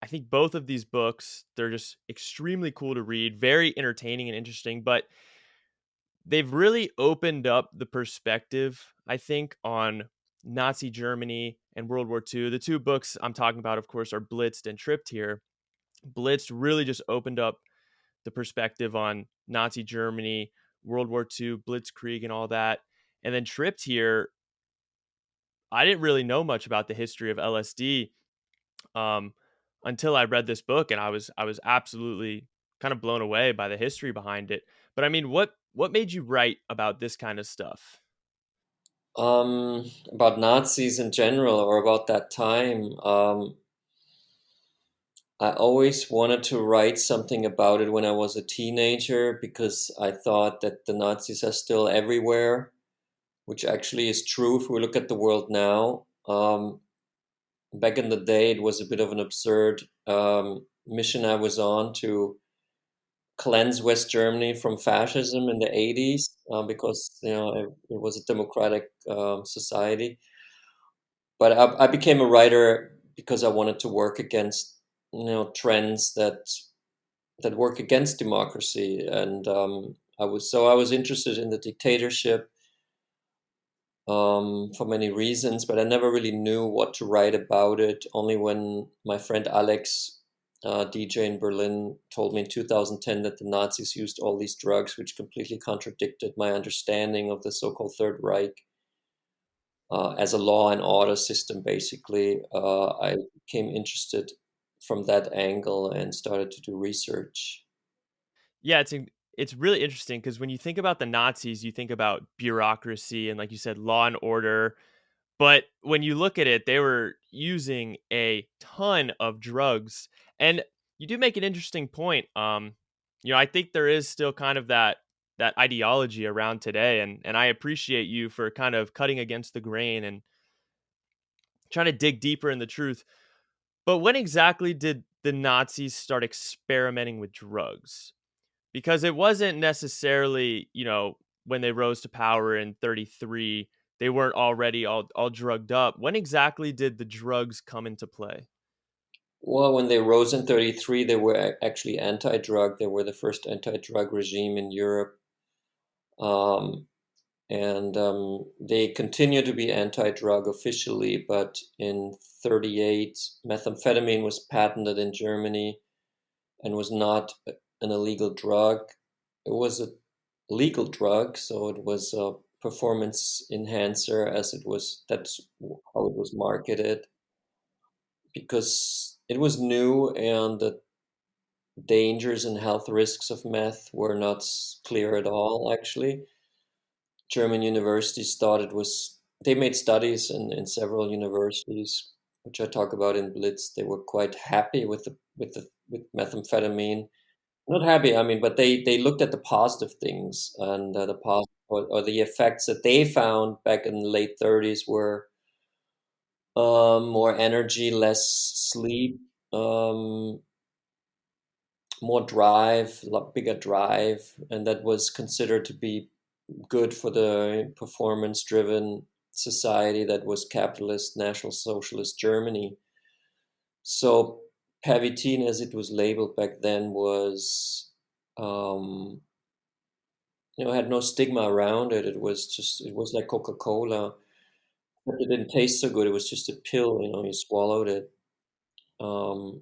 I think both of these books, they're just extremely cool to read, very entertaining and interesting, but they've really opened up the perspective, I think, on Nazi Germany and World War II. The two books I'm talking about, of course, are Blitzed and Tripped here. Blitzed really just opened up the perspective on Nazi Germany, World War II, Blitzkrieg, and all that. And then Tripped here, I didn't really know much about the history of LSD um, until I read this book, and I was absolutely kind of blown away by the history behind it. But I mean, what made you write about this kind of stuff? About Nazis in general or about that time. I always wanted to write something about it when I was a teenager because I thought that the Nazis are still everywhere, which actually is true if we look at the world now. Back in the day, it was a bit of an absurd mission I was on to cleanse West Germany from fascism in the 80s because it was a democratic society. But I became a writer because I wanted to work against trends that work against democracy, and I was interested in the dictatorship for many reasons, but I never really knew what to write about it. Only when my friend Alex, DJ in Berlin, told me in 2010 that the Nazis used all these drugs, which completely contradicted my understanding of the so-called Third Reich as a law and order system. Basically, I became interested from that angle and started to do research. Yeah, it's really interesting because when you think about the Nazis, you think about bureaucracy and, like you said, law and order. But when you look at it, they were using a ton of drugs. And you do make an interesting point. I think there is still kind of that ideology around today, and I appreciate you for kind of cutting against the grain and trying to dig deeper in the truth. But when exactly did the Nazis start experimenting with drugs? Because it wasn't necessarily, when they rose to power in 33, they weren't already all drugged up. When exactly did the drugs come into play? Well, when they rose in 33, they were actually anti-drug. They were the first anti-drug regime in Europe. Um, and they continue to be anti-drug officially, but in 38, methamphetamine was patented in Germany and was not an illegal drug. It was a legal drug, so it was a performance enhancer, as it was. That's how it was marketed because it was new and the dangers and health risks of meth were not clear at all. Actually, German universities thought it was. They made studies in several universities, which I talk about in Blitz. They were quite happy with with methamphetamine. Not happy, I mean, but they looked at the positive things and the positive or the effects that they found back in the late 30s were more energy, less sleep, um, more drive, bigger drive, and that was considered to be good for the performance-driven society that was capitalist, National Socialist Germany. So Pervitin, as it was labeled back then, was um, had no stigma around it. It was like Coca-Cola, but it didn't taste so good. It was just a pill, you swallowed it. Um,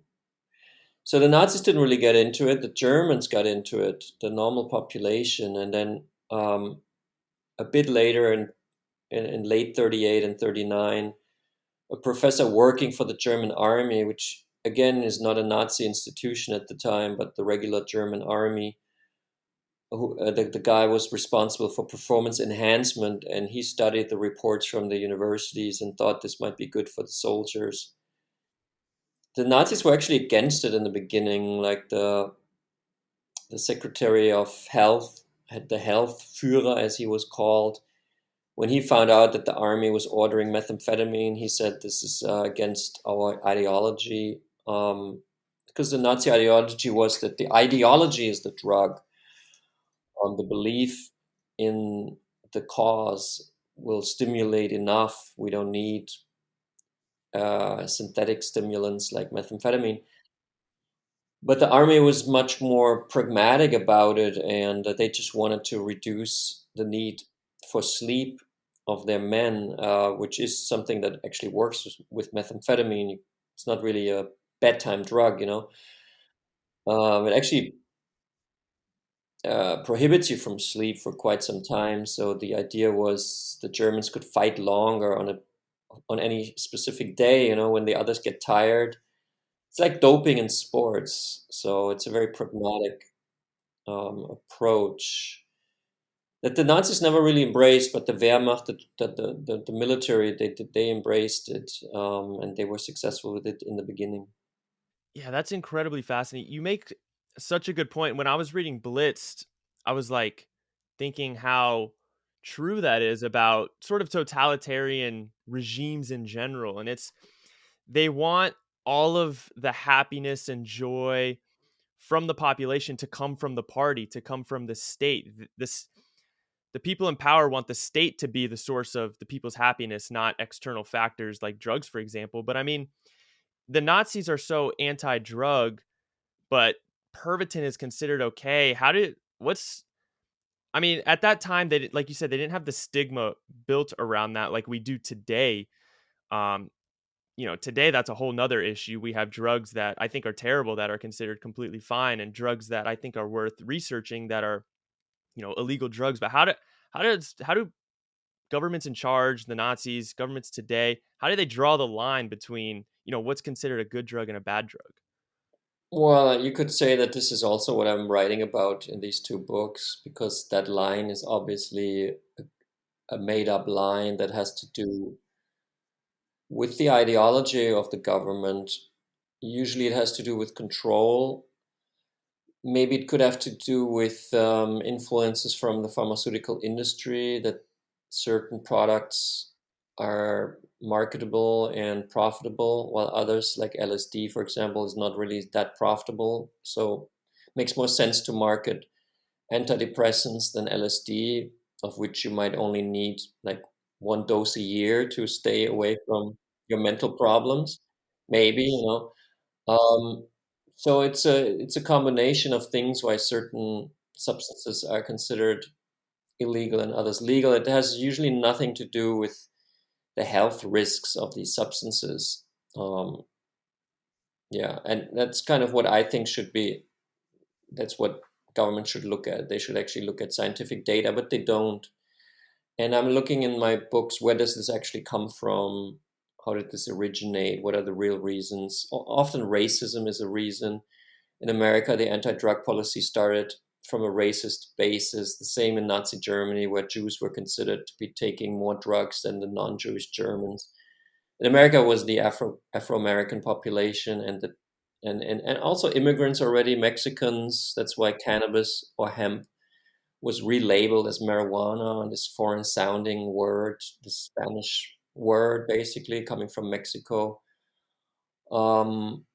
so the Nazis didn't really get into it. The Germans got into it, the normal population, and then a bit later in late 38 and 39, a professor working for the German army, which again is not a Nazi institution at the time, but the regular German army, the guy was responsible for performance enhancement, and he studied the reports from the universities and thought this might be good for the soldiers. The Nazis were actually against it in the beginning, like the Secretary of Health, had the Health Führer, as he was called. When he found out that the army was ordering methamphetamine, he said this is against our ideology. Because the Nazi ideology was that the ideology is the drug, the belief in the cause will stimulate enough. We don't need synthetic stimulants like methamphetamine. But the army was much more pragmatic about it, and they just wanted to reduce the need for sleep of their men, which is something that actually works with methamphetamine. It's not really a bedtime drug, you know. It actually prohibits you from sleep for quite some time. So the idea was the Germans could fight longer on any specific day, you know, when the others get tired. It's like doping in sports, so it's a very pragmatic approach that the Nazis never really embraced, but the Wehrmacht, the military, they embraced it, and they were successful with it in the beginning. Yeah, that's incredibly fascinating. You make such a good point. When I was reading Blitzed, I was like thinking how true that is about sort of totalitarian regimes in general. And it's they want all of the happiness and joy from the population to come from the party, to come from the state. This the people in power want the state to be the source of the people's happiness, not external factors like drugs, for example. But I mean, the Nazis are so anti-drug, but Pervitin is considered okay. How did what's I mean, at that time like you said, they didn't have the stigma built around that like we do today. Um, today that's a whole nother issue. We have drugs that I think are terrible that are considered completely fine, and drugs that I think are worth researching that are, illegal drugs. But how do governments in charge, the Nazis, governments today, how do they draw the line between, what's considered a good drug and a bad drug? Well, you could say that this is also what I'm writing about in these two books, because that line is obviously a made-up line that has to do with the ideology of the government. Usually, it has to do with control. Maybe it could have to do with influences from the pharmaceutical industry, that certain products are marketable and profitable, while others, like LSD, for example, is not really that profitable. So it makes more sense to market antidepressants than LSD, of which you might only need like one dose a year to stay away from your mental problems. Maybe, you know. So it's a combination of things why certain substances are considered illegal and others legal. It has usually nothing to do with the health risks of these substances. Um, yeah, and that's kind of what I think should be. That's what government should look at. They should actually look at scientific data, but they don't. And I'm looking in my books, where does this actually come from? How did this originate? What are the real reasons? Often racism is a reason. In America, the anti-drug policy started from a racist basis. The same in Nazi Germany, where Jews were considered to be taking more drugs than the non-Jewish Germans. In America was the Afro-American population, and also immigrants already, Mexicans. That's why cannabis or hemp was relabeled as marijuana, this foreign sounding word, this Spanish word basically coming from Mexico. Um,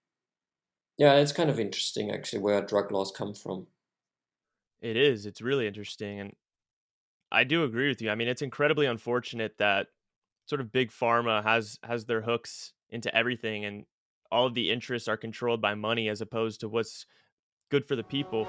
yeah, it's kind of interesting actually where drug laws come from. It is. It's really interesting. And I do agree with you. I mean, it's incredibly unfortunate that sort of big pharma has their hooks into everything, and all of the interests are controlled by money as opposed to what's good for the people.